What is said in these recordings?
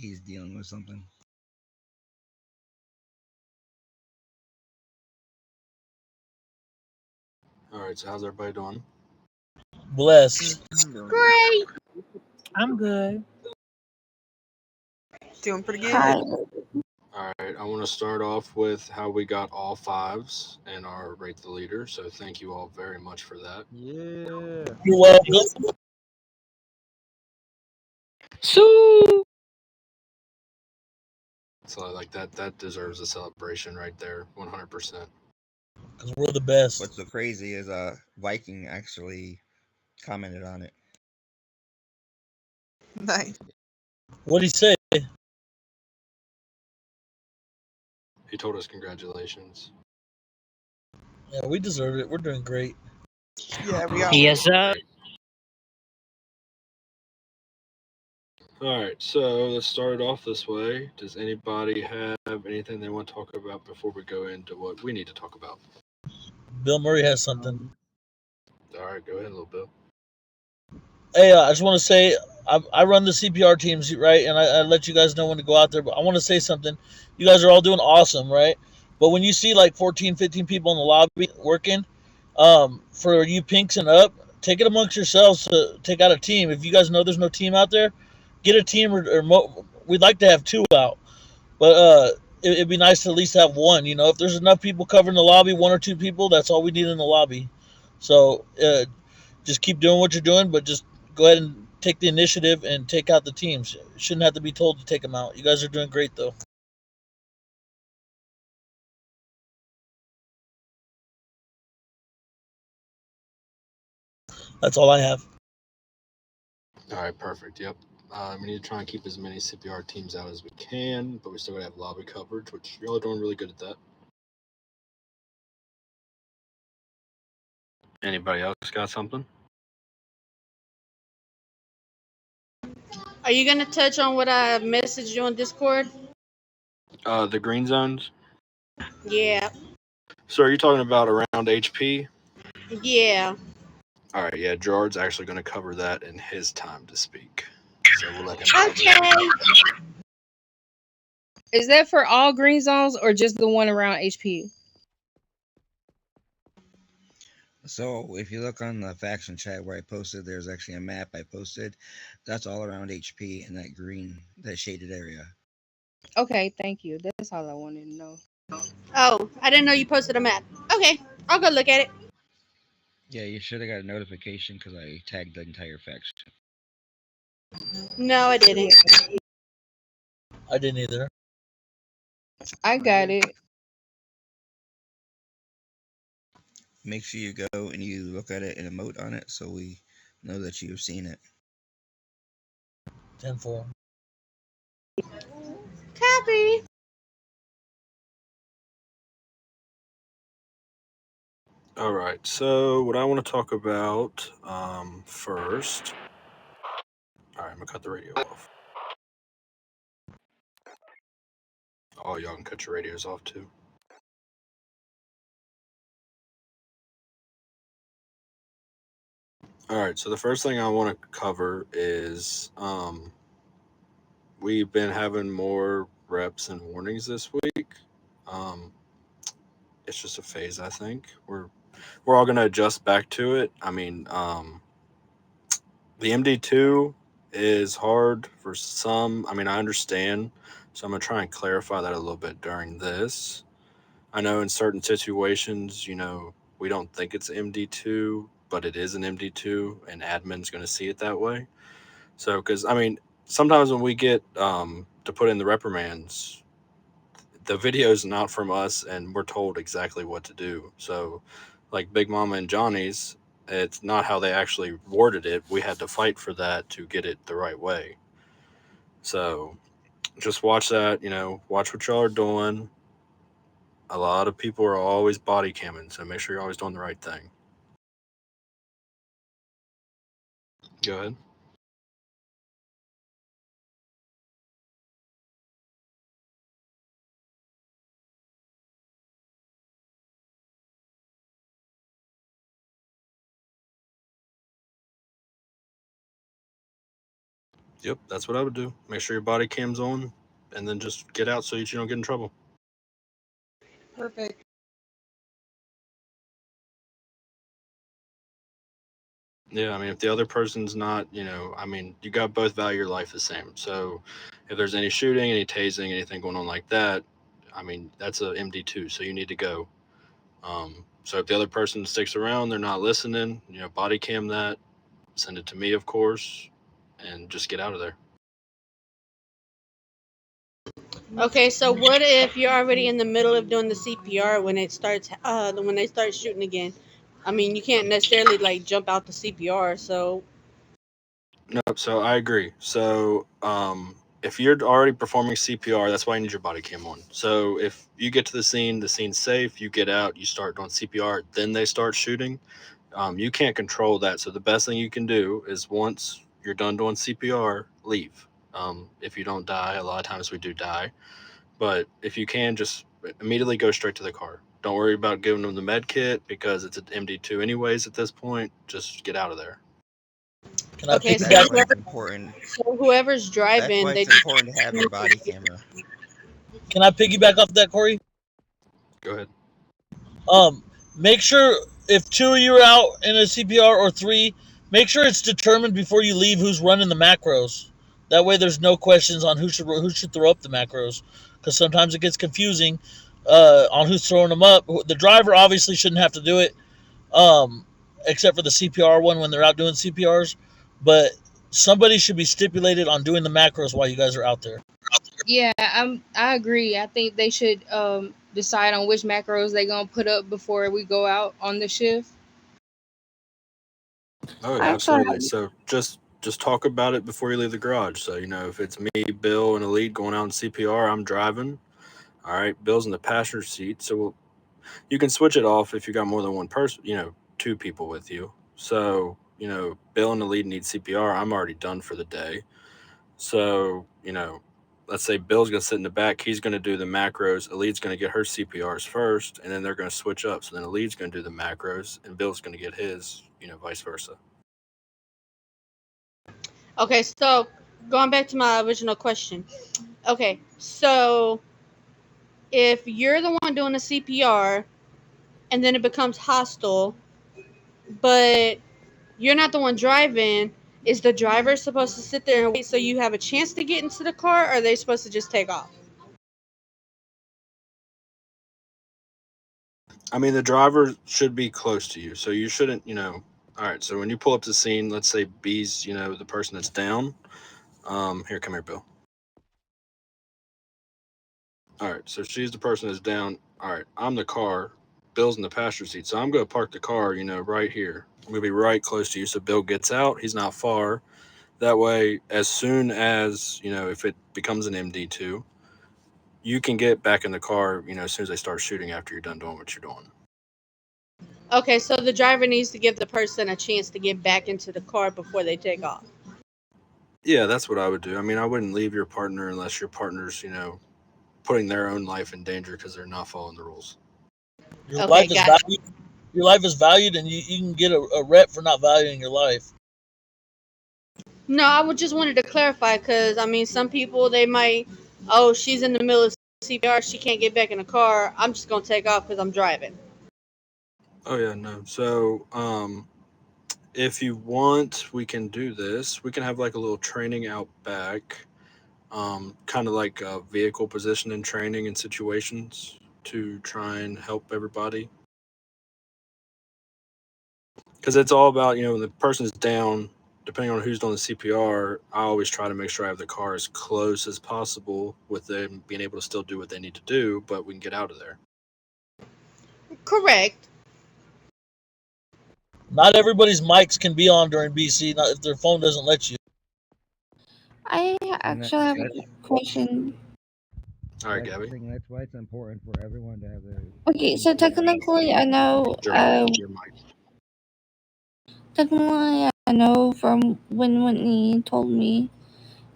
He's dealing with something. All right, so how's everybody doing? Blessed. Great. I'm good. Doing pretty Hi. good. All right, I want to start off with how we got all fives in our Rate the Leader. So thank you all very much for that. Yeah. You're welcome. So So like that deserves a celebration right there, 100%. Because we're the best. What's so crazy is Viking actually commented on it. Nice. What'd he say? He told us congratulations. Yeah, we deserve it. We're doing great. Yeah, we are. yes, sir. Great. All right, so let's start it off this way. Does anybody have anything they want to talk about before we go into what we need to talk about? Bill Murray has something. All right, go ahead, little Bill. Hey, I just want to say I run the CPR teams, right? And I let you guys know when to go out there. But I want to say something. You guys are all doing awesome, right? But when you see like 14, 15 people in the lobby working, for you pinks and up, take it amongst yourselves to take out a team. If you guys know there's no team out there, get a team we'd like to have two out. But it'd be nice to at least have one. You know, if there's enough people covering the lobby, one or two people, that's all we need in the lobby. So just keep doing what you're doing, but just go ahead and take the initiative and take out the teams. Shouldn't have to be told to take them out. You guys are doing great, though. That's all I have. All right, perfect. Yep. We need to try and keep as many CPR teams out as we can, but we still gotta have lobby coverage, which y'all are doing really good at that. Anybody else got something? Are you gonna touch on what I messaged you on Discord? The green zones. Yeah. So are you talking about around HP? Yeah. All right, yeah. Gerard's actually going to cover that in his time to speak, so we'll let him cover Okay. that. Is that for all green zones or just the one around HP? So if you look on the faction chat where I posted, there's actually a map I posted. That's all around HP in that green, that shaded area. Okay, thank you. That's all I wanted to know. Oh, I didn't know you posted a map. Okay, I'll go look at it. Yeah, you should have got a notification because I tagged the entire faction. No, I Yeah, didn't. I didn't either. I got it. Make sure you go and you look at it and emote on it so we know that you've seen it. 10-4. Copy. All right. So what I want to talk about first. All right, I'm gonna cut the radio off. Oh, y'all can cut your radios off too. All right. So the first thing I want to cover is we've been having more reps and warnings this week. Um, it's just a phase. I think we're all gonna adjust back to it. I mean, the MD2 is hard for some. I mean, I understand. So I'm going to try and clarify that a little bit during this. I know in certain situations, we don't think it's MD2, but it is an MD2, and admin's going to see it that way. So, because, I mean, sometimes when we get to put in the reprimands, the video is not from us, and we're told exactly what to do. So, like Big Mama and Johnny's, it's not how they actually worded it. We had to fight for that to get it the right way. So just watch that, watch what y'all are doing. A lot of people are always body camming, so make sure you're always doing the right thing. Go ahead. Yep, that's what I would do. Make sure your body cam's on, and then just get out so that you don't get in trouble. Perfect. Yeah, I mean, if the other person's not, I mean, you got both value your life the same. So if there's any shooting, any tasing, anything going on like that, I mean, that's a MD2, so you need to go. So if the other person sticks around, they're not listening, body cam that, send it to me, of course, and just get out of there. Okay, so what if you're already in the middle of doing the CPR when it starts when they start shooting again? I mean, you can't necessarily like jump out the CPR, so Nope. So I agree. So if you're already performing CPR, that's why you need your body cam on. So if you get to the scene's safe, you get out, you start doing CPR, then they start shooting. You can't control that. So the best thing you can do is once you're done doing CPR, leave. If you don't die, a lot of times we do die, but if you can, just immediately go straight to the car. Don't worry about giving them the med kit because it's an MD2 anyways at this point. Just get out of there. Can I okay, That's piggyback? why it's important. so whoever's That's driving, why they it's important to have your body camera. Can I piggyback off that, Corey? Go ahead. Make sure if two of you are out in a CPR or three, make sure it's determined before you leave who's running the macros. That way, there's no questions on who should throw up the macros, because sometimes it gets confusing on who's throwing them up. The driver obviously shouldn't have to do it, um, except for the CPR one when they're out doing CPRs. But somebody should be stipulated on doing the macros while you guys are out there. Yeah, I agree. I think they should decide on which macros they gonna put up before we go out on the shift. Oh, yeah, Actually, absolutely. So just talk about it before you leave the garage. So if it's me, Bill, and Elite going out in CPR, I'm driving. All right, Bill's in the passenger seat, so you can switch it off if you got more than one person. Two people with you. So Bill and Elite need CPR. I'm already done for the day. So let's say Bill's gonna sit in the back. He's gonna do the macros. Elite's gonna get her CPRs first, and then they're gonna switch up. So then Elite's gonna do the macros, and Bill's gonna get his. Vice versa. Okay, so going back to my original question. Okay, so if you're the one doing the CPR and then it becomes hostile, but you're not the one driving, is the driver supposed to sit there and wait so you have a chance to get into the car, or are they supposed to just take off? I mean, the driver should be close to you, so you shouldn't. All right. So when you pull up to the scene, let's say B's, the person that's down. Here, come here, Bill. All right. So she's the person that's down. All right. I'm the car. Bill's in the passenger seat, so I'm going to park the car, right here. I'm going to be right close to you, so Bill gets out. He's not far. That way, as soon as if it becomes an MD2, you can get back in the car. As soon as they start shooting after you're done doing what you're doing. Okay, so the driver needs to give the person a chance to get back into the car before they take off. Yeah, that's what I would do. I mean, I wouldn't leave your partner unless your partner's, putting their own life in danger because they're not following the rules. Your Okay, life is got it. valued. Your life is valued, and you can get a rep for not valuing your life. No, I would just wanted to clarify because I mean, some people they might, oh, she's in the middle of CPR, she can't get back in the car. I'm just gonna take off because I'm driving. Oh yeah, no. So, if you want, we can do this. We can have like a little training out back, kind of like a vehicle positioning training in situations to try and help everybody. Because it's all about when the person's down. Depending on who's doing the CPR, I always try to make sure I have the car as close as possible with them being able to still do what they need to do, but we can get out of there. Correct. Not everybody's mics can be on during BC, not if their phone doesn't let you. I And actually have that's, a question. All right, that's the Gabby. thing. That's why it's important for everyone to have their. Okay, so technically, I know. Your mic. Technically, I know from when Whitney told me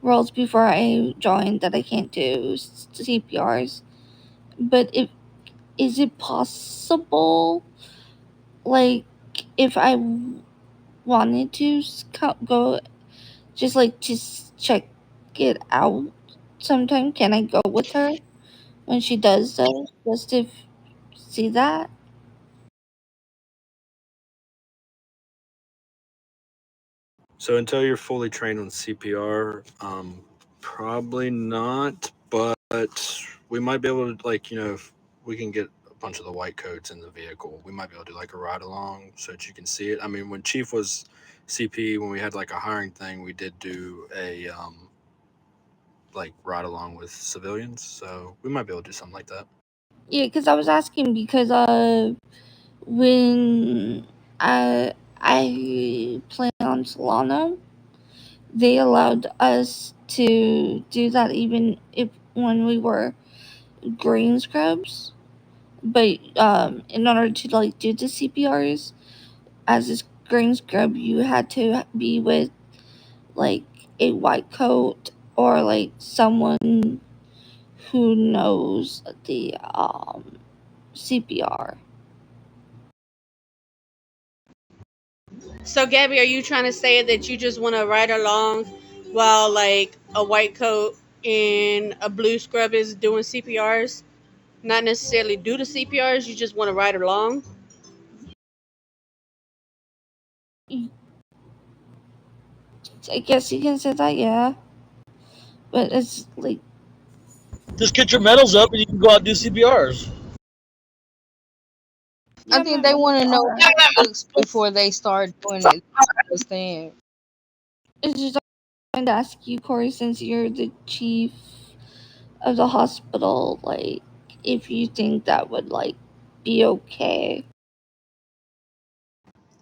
roles before I joined that I can't do CPRs. But is it possible, like, if I wanted to go, just check it out sometime? Can I go with her when she does that, just to see that? So until you're fully trained on CPR, probably not. But we might be able to, like, if we can get a bunch of the white coats in the vehicle, we might be able to do like a ride along so that you can see it. I mean, when Chief was CP, when we had like a hiring thing, we did do a like ride along with civilians. So we might be able to do something like that. Yeah, because I was asking because when I play on Solano, they allowed us to do that even if when we were green scrubs. But in order to like do the CPRs as this green scrub, you had to be with like a white coat or like someone who knows the CPR. So, Gabby, are you trying to say that you just want to ride along while like a white coat and a blue scrub is doing CPRs? Not necessarily do the CPRs, you just want to ride along? I guess you can say that, yeah. But it's like, Just get your medals up and you can go out and do CPRs. I yeah, think my they medals want to know are. how it looks before they start doing it. I understand. It's just I'm trying to ask you, Corey, since you're the chief of the hospital, like, if you think that would like be okay.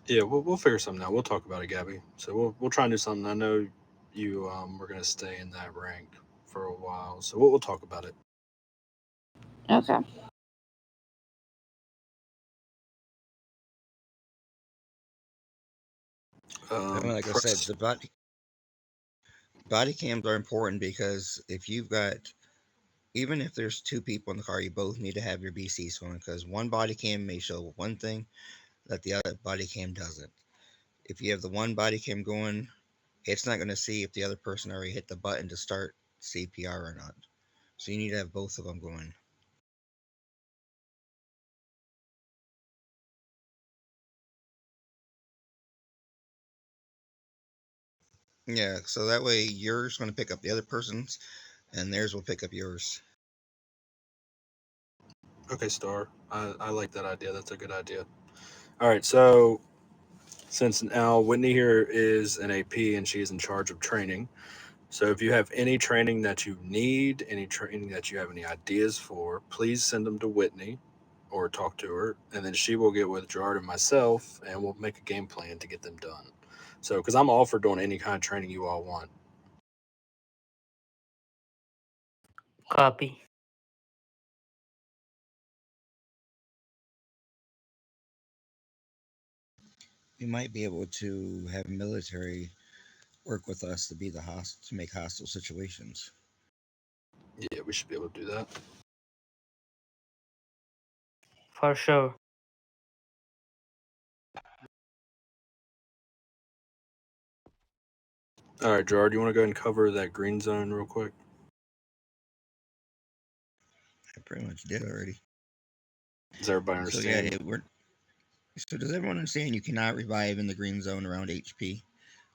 Yeah, we'll figure something out. We'll talk about it, Gabby. So we'll try and do something. I know you were gonna stay in that rank for a while, so we'll talk about it. Okay. I mean, like I said, Press. the body cams are important because if you've got, even if there's two people in the car, you both need to have your BCs on because one body cam may show one thing that the other body cam doesn't. If you have the one body cam going, it's not going to see if the other person already hit the button to start CPR or not. So you need to have both of them going. Yeah, so that way yours going to pick up the other person's, and theirs will pick up yours. Okay, Star. I like that idea. That's a good idea. All right, so since now Whitney here is an AP and she's in charge of training, so if you have any training that you need, any training that you have any ideas for, please send them to Whitney or talk to her, and then she will get with Gerard and myself, and we'll make a game plan to get them done. So, because I'm all for doing any kind of training you all want. Copy. We might be able to have military work with us to be the to make hostile situations. Yeah, we should be able to do that. For sure. All right, Gerard, you want to go ahead and cover that green zone real quick? I pretty much did already. Does everybody So yeah, understand? so does everyone understand you cannot revive in the green zone around HP?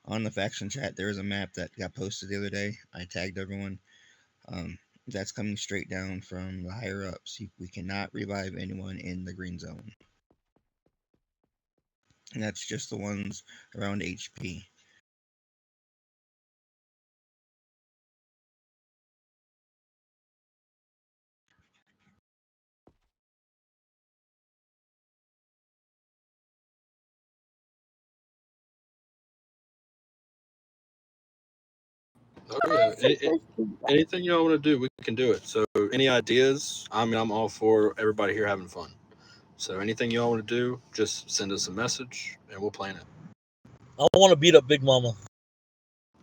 On the faction chat, there is a map that got posted the other day. I tagged everyone. Um, that's coming straight down from the higher ups. We cannot revive anyone in the green zone. And that's just the ones around HP. Oh yeah. Anything y'all want to do, we can do it. So, any ideas? I mean, I'm all for everybody here having fun. So, anything y'all want to do, just send us a message and we'll plan it. I want to beat up Big Mama.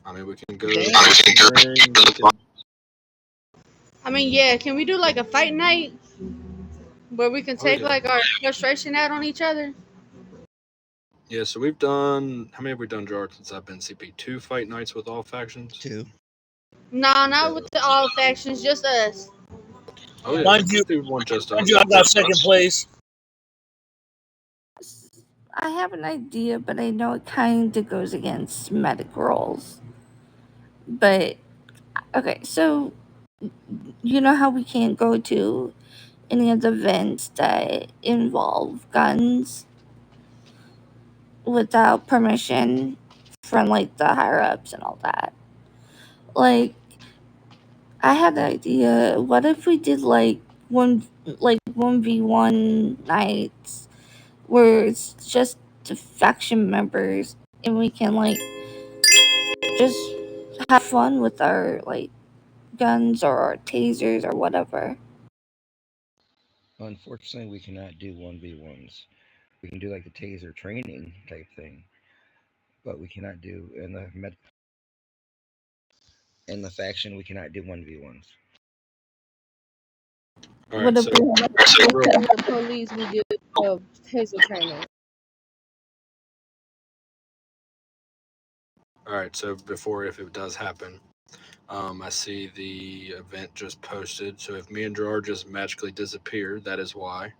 I mean, we can go to the ring. We can, I mean, yeah, can we do like a fight night where we can oh take yeah, like our frustration out on each other? yeah. So we've done. How many have we done, Gerard? Since I've been CP, 2 fight nights with all factions. 2. Nah, not So, with the all factions, just us. oh yeah, Mind you, let's do one just mind you, us. I got second place. I have an idea, but I know it kind of goes against medic rules. But okay, so you know how we can't go to any of the events that involve guns without permission from like the higher ups and all that. Like, I had an idea. What if we did like 1v1 nights where it's just the faction members and we can like just have fun with our like guns or our tasers or whatever. Unfortunately, we cannot do 1v1s. We can do like the taser training type thing, but we cannot do in the faction. We cannot do 1v1s. All right, What if so we real, In the police, we did taser training. all right, so before if it does happen, I see the event just posted. So if me and Gerard just magically disappear, that is why.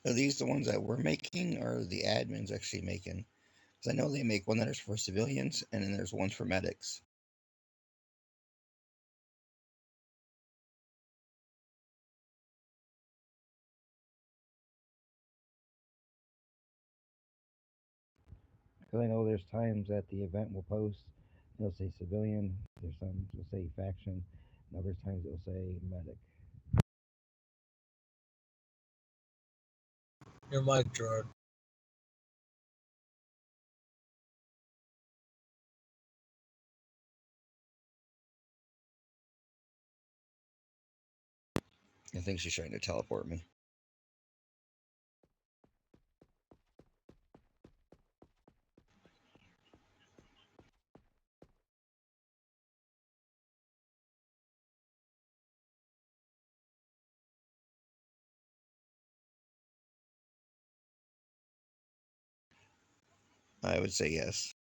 Are these the ones that we're making, or the admins actually making? Because I know they make one that is for civilians, and then there's ones for medics. Because I know there's times that the event will post, it'll say civilian. There's some it'll say faction, and other times it'll say medic. Your mic, Gerard. I think she's trying to teleport me. I would say yes.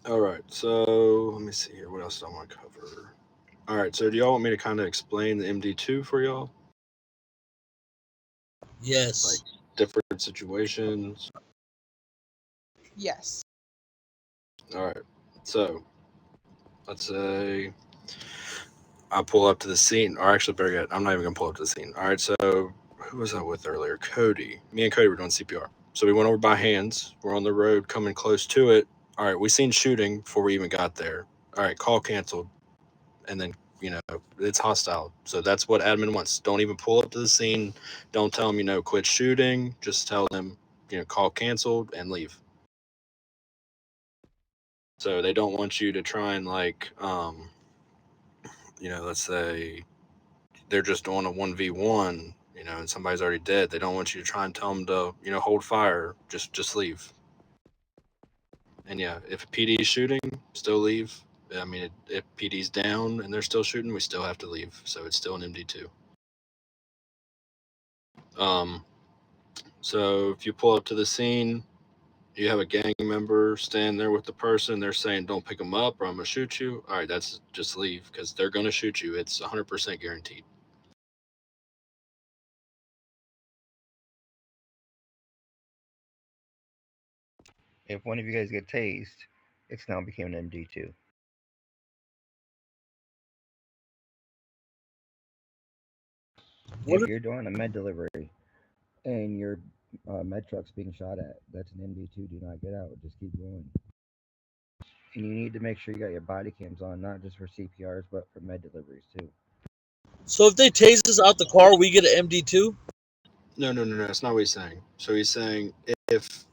All right, so let me see here. What else do I want to cover? All right, so do y'all want me to kind of explain the MD2 for y'all? Yes. Like different situations? Yes. All right, so let's say I pull up to the scene, or actually, better yet, I'm not even gonna pull up to the scene. All right, so who was I with earlier? Cody. Me and Cody were doing CPR. So we went over by hands. We're on the road, coming close to it. All right, we seen shooting before we even got there. All right, call canceled, and then it's hostile. So that's what admin wants. Don't even pull up to the scene. Don't tell them quit shooting. Just tell them call canceled and leave. So they don't want you to try and let's say they're just on a 1v1, and somebody's already dead. They don't want you to try and tell them to, hold fire. Just leave. And yeah, if PD is shooting, still leave. I mean, if PD's down and they're still shooting, we still have to leave. So it's still an MD2. So if you pull up to the scene, you have a gang member stand there with the person. They're saying, "Don't pick them up, or I'm gonna shoot you." All right, that's just leave because they're gonna shoot you. It's 100% guaranteed. If one of you guys get tased, it's now became an MD2. What If if, you're doing a med delivery and your med truck's being shot at, that's an MD2. Do not get out. Just keep going. And you need to make sure you got your body cams on, not just for CPRs, but for med deliveries too. so if they tase us out the car, we get an MD2? No, no, no, no. That's not what he's saying. So he's saying if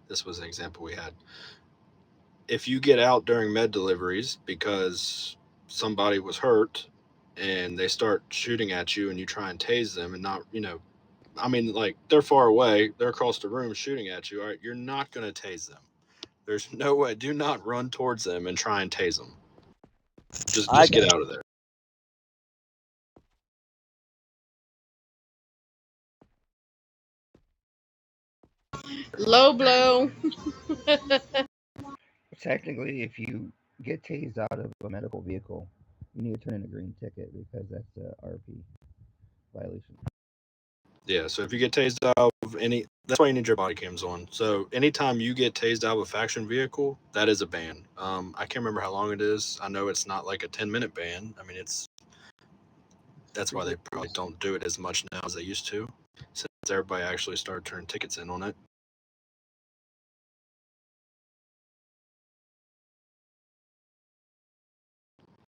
this was an example we had. if you get out during med deliveries because somebody was hurt and they start shooting at you and you try and tase them and not, I mean, like they're far away, they're across the room shooting at you. All right, you're not going to tase them. There's no way. Do not run towards them and try and tase them. Just get out of there. Low blow. Technically, if you get tased out of a medical vehicle, you need to turn in a green ticket because that's a RP violation. Yeah, so if you get tased out of any, that's why you need your body cams on. So anytime you get tased out of a faction vehicle, that is a ban. I can't remember how long it is. I know it's not like a 10-minute ban. I mean, that's why they probably don't do it as much now as they used to, since everybody actually started turning tickets in on it.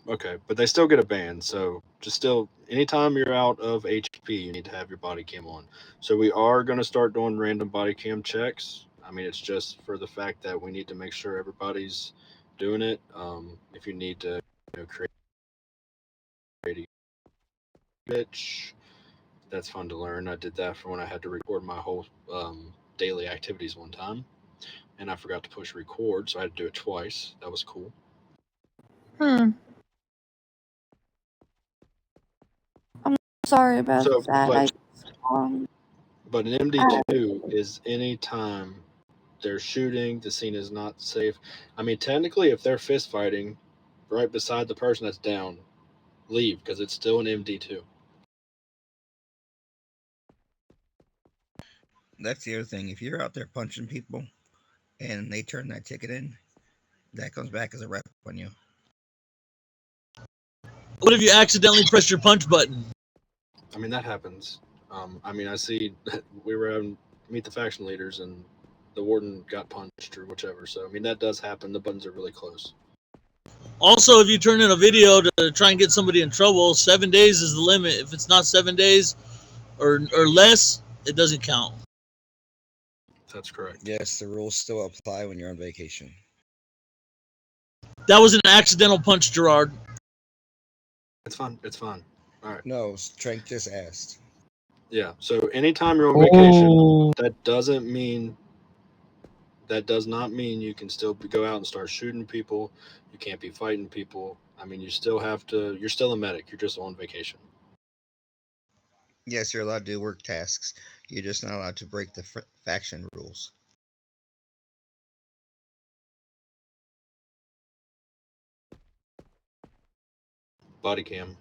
Okay, but they still get a ban. So just still, anytime you're out of HP, you need to have your body cam on. So we are going to start doing random body cam checks. I mean, it's just for the fact that we need to make sure everybody's doing it. If you need to create a pitch, that's fun to learn. I did that for when I had to record my whole daily activities one time, and I forgot to push record, so I had to do it twice. That was cool. Sorry about So, that. but an MD2 is any time they're shooting, the scene is not safe. I mean, technically, if they're fist fighting right beside the person that's down, leave because it's still an MD2. That's the other thing. If you're out there punching people and they turn that ticket in, that comes back as a rep on you. What if you accidentally press your punch button? I mean, that happens. I mean, I see we were having meet the faction leaders and the warden got punched or whichever. So, I mean, that does happen. The buttons are really close. Also, if you turn in a video to try and get somebody in trouble, 7 days is the limit. If it's not 7 days or less, it doesn't count. That's correct. Yes, the rules still apply when you're on vacation. That was an accidental punch, Gerard. It's fun. It's fun. All right. No, Trank just asked. Yeah. So anytime you're on vacation, that does not mean you can still go out and start shooting people. You can't be fighting people. I mean, you still have to. You're still a medic. You're just on vacation. Yes, you're allowed to do work tasks. You're just not allowed to break the faction rules. Body cam.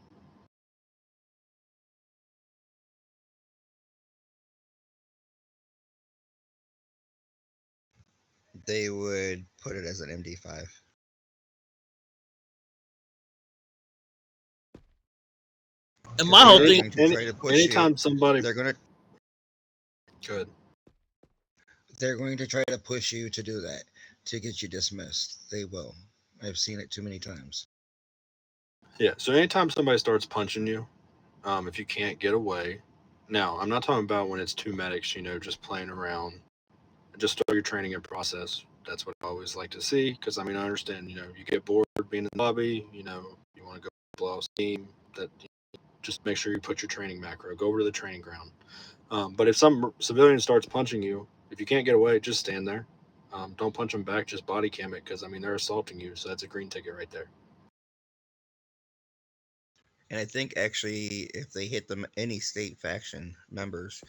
They would put it as an MD5. And my whole thing, anytime somebody, they're gonna good. They're going to try to push you to do that to get you dismissed. They will. I've seen it too many times. Yeah. So anytime somebody starts punching you, if you can't get away, now I'm not talking about when it's two medics, just playing around. Just start your training and process. That's what I always like to see because I mean I understand. You get bored being in the lobby. You want to go blow off steam. That just make sure you put your training macro. Go over to the training ground. But if some civilian starts punching you, if you can't get away, just stand there. Don't punch them back. Just body cam it because I mean they're assaulting you, so that's a green ticket right there. And I think actually, if they hit them any state faction members,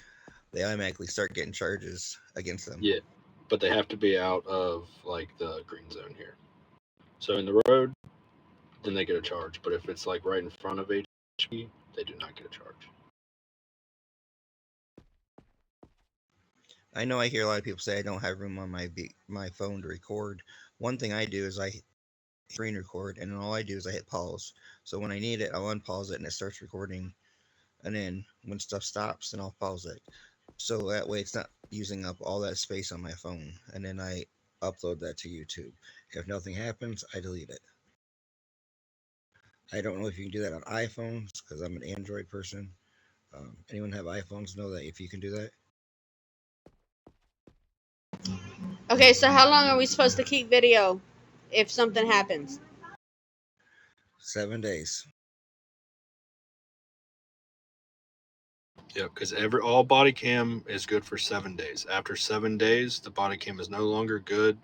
they automatically start getting charges against them. Yeah, but they have to be out of like the green zone here. So in the road, then they get a charge. But if it's like right in front of HP, they do not get a charge. I know I hear a lot of people say I don't have room on my phone to record. One thing I do is I screen record, and then all I do is I hit pause. So when I need it, I'll unpause it and it starts recording. And then when stuff stops, then I'll pause it. So that way it's not using up all that space on my phone. And then I upload that to YouTube. If nothing happens, I delete it. I don't know if you can do that on iPhones because I'm an Android person. Anyone have iPhones know that if you can do that? Okay, so how long are we supposed to keep video? if something happens? 7 days. Yep, because all body cam is good for 7 days. After 7 days, the body cam is no longer good.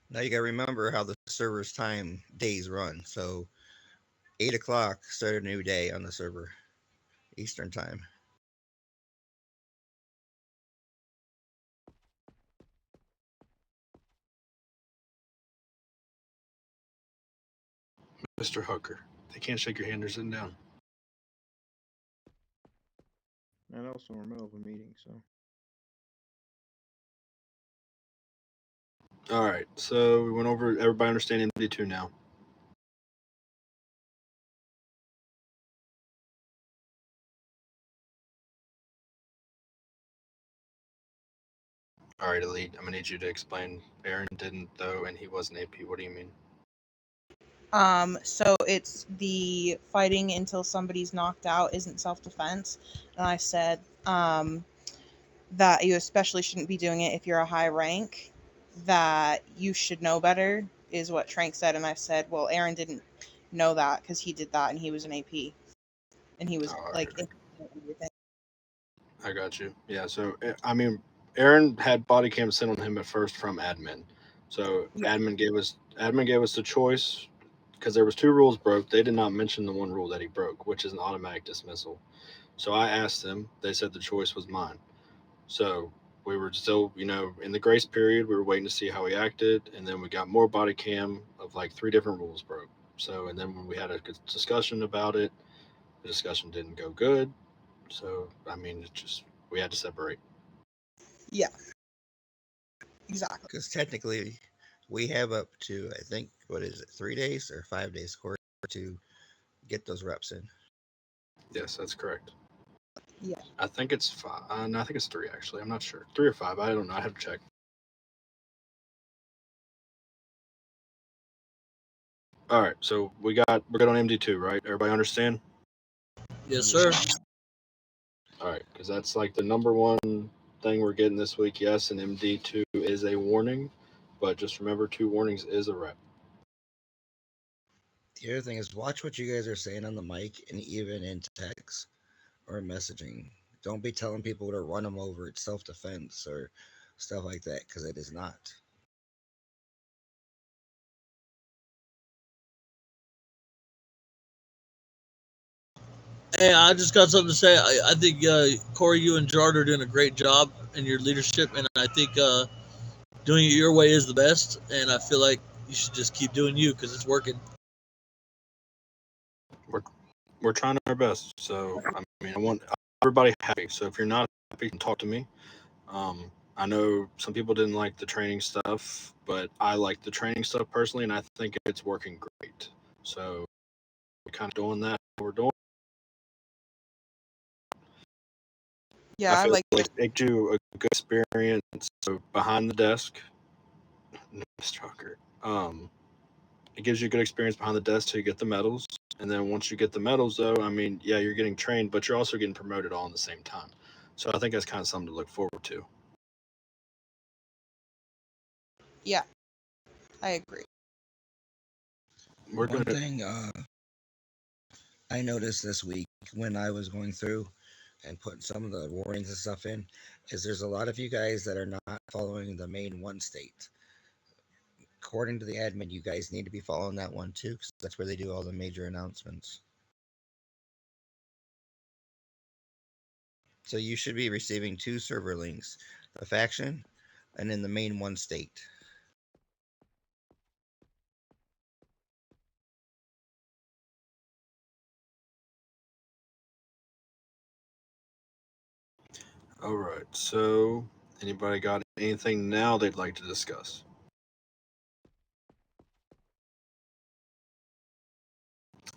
Now you got to remember how the server's time days run. So 8 o'clock start a new day on the server, Eastern time. Mr. Hooker, they can't shake your hand. They're sitting down. And also in the middle of a meeting, so. All right, so we went over. Everybody understand MD2 now. All right, Elite. I'm gonna need you to explain. Aaron didn't though, and he wasn't AP. What do you mean? So it's the fighting until somebody's knocked out isn't self-defense. And I said that you especially shouldn't be doing it if you're a high rank, that you should know better, is what Trank said. And I said, well, Aaron didn't know that because he did that and he was an AP. And he was like, everything. I got you. Yeah, so I mean, Aaron had body cam sent on him at first from admin. So Yeah. admin gave us the choice because there was 2 rules broke. They did not mention the one rule that he broke, which is an automatic dismissal. So I asked them. They said the choice was mine. So we were still, in the grace period. We were waiting to see how he acted, and then we got more body cam of like 3 different rules broke. So, and then when we had a good discussion about it, the discussion didn't go good. So, I mean, we had to separate. Yeah. Exactly. Because technically, we have up to, I think, 3 days or 5 days course to get those reps in. Yes, that's correct. Yeah. I think it's 5. No, I think it's 3 actually. I'm not sure. 3 or 5. I don't know. I have to check. All right, so we're good on MD2, right? Everybody understand? Yes, sir. All right, because that's like the number one thing we're getting this week. Yes, and MD2 is a warning, but just remember 2 warnings is a rep. The other thing is watch what you guys are saying on the mic and even in text or messaging. Don't be telling people to run them over. It's self-defense or stuff like that, because it is not. Hey, I just got something to say. I think Corey, you and Jard are doing a great job in your leadership, and I think doing it your way is the best. And I feel like you should just keep doing you because it's working. We're trying our best. So I mean, I want everybody happy. So if you're not happy, you can talk to me. I know some people didn't like the training stuff, but I like the training stuff personally, and I think it's working great. So we're kind of doing that. We're doing. Yeah, I feel like like it gives you a good experience. So behind the desk, Strucker. It gives you a good experience behind the desk till you get the medals, and then once you get the medals, though, I mean, yeah, you're getting trained, but you're also getting promoted all in the same time. So I think that's kind of something to look forward to. Yeah, I agree. One thing I noticed this week when I was going through and putting some of the warnings and stuff in is there's a lot of you guys that are not following the main one state. According to the admin, you guys need to be following that one too, because that's where they do all the major announcements. So you should be receiving 2 server links, the faction and in the main one state. All right. So anybody got anything now they'd like to discuss?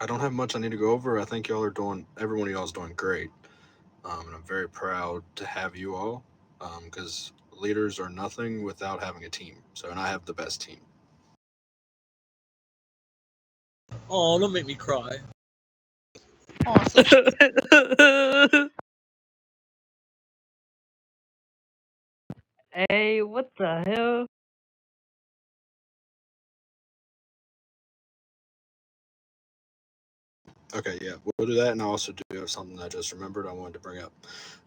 I don't have much I need to go over. I think everyone of y'all is doing great. And I'm very proud to have you all, because leaders are nothing without having a team. So, and I have the best team. Oh, don't make me cry. Awesome. Hey, what the hell? Okay, yeah, we'll do that, and I also do have something I just remembered I wanted to bring up.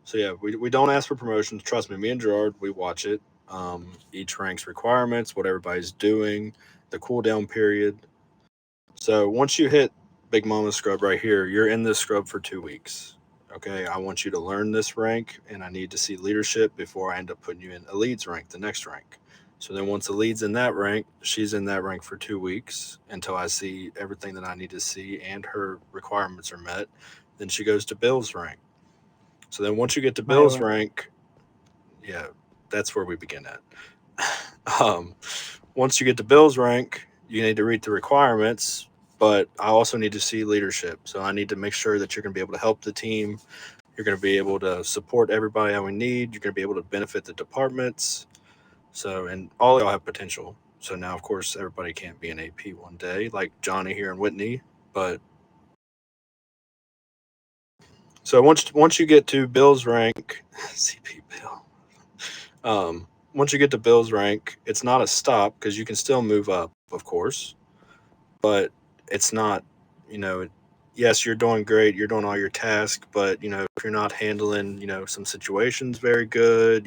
So yeah, we don't ask for promotions. Trust me, me and Gerard, we watch it. Each rank's requirements, what everybody's doing, the cooldown period. So once you hit Big Mama Scrub right here, you're in this scrub for 2 weeks. Okay, I want you to learn this rank, and I need to see leadership before I end up putting you in a leads rank, the next rank. So then once the lead's in that rank, she's in that rank for 2 weeks until I see everything that I need to see and her requirements are met. Then she goes to Bill's rank. So then once you get to My Bill's rank. rank, yeah, that's where we begin at. um, Once you get to Bill's rank, you need to read the requirements, but I also need to see leadership. So I need to make sure that you're going to be able to help the team. You're going to be able to support everybody that we need. You're going to be able to benefit the departments. So, and all y'all have potential. So now, of course, everybody can't be an AP one day, like Johnny here and Whitney. But so once you get to Bill's rank, CP Bill. Once you get to Bill's rank, it's not a stop because you can still move up, of course, but it's not, you know, yes, you're doing great, you're doing all your tasks, but if you're not handling, some situations very good,